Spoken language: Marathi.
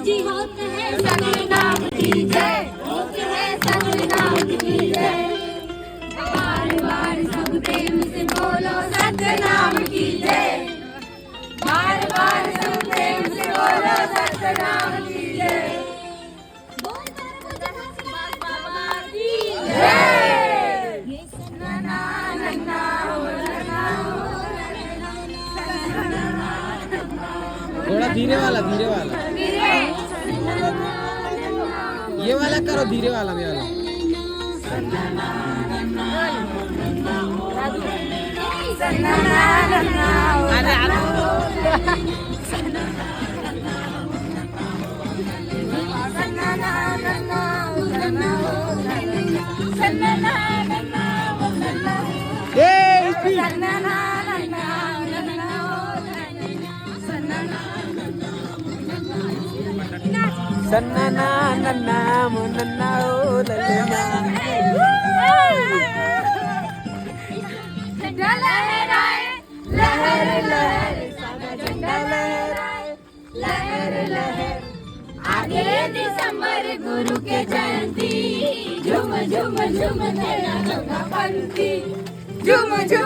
जी होते हैं सतनाम की जय, होते हैं सतनाम की जय। बार बार सब प्रेम से बोलो सतनाम की जय, बार बार सब प्रेम से बोलो सतनाम की जय। बोल कर मुझे हंसना बाबा की जय। ये सन्ना नन्ना हो नन्ना हो थोड़ा धीरे वाला ये वाला करो, धीरे वाला ये वाला। सन्ना ना नन्ना मुन्ना ओ ललना। झंडा लहराए लहर लहर, सादा झंडा लहराए लहर लहर। आगे दिसंबर गुरु के जयंती, झूम झूम झूम तेरा पंथी, झूम झूम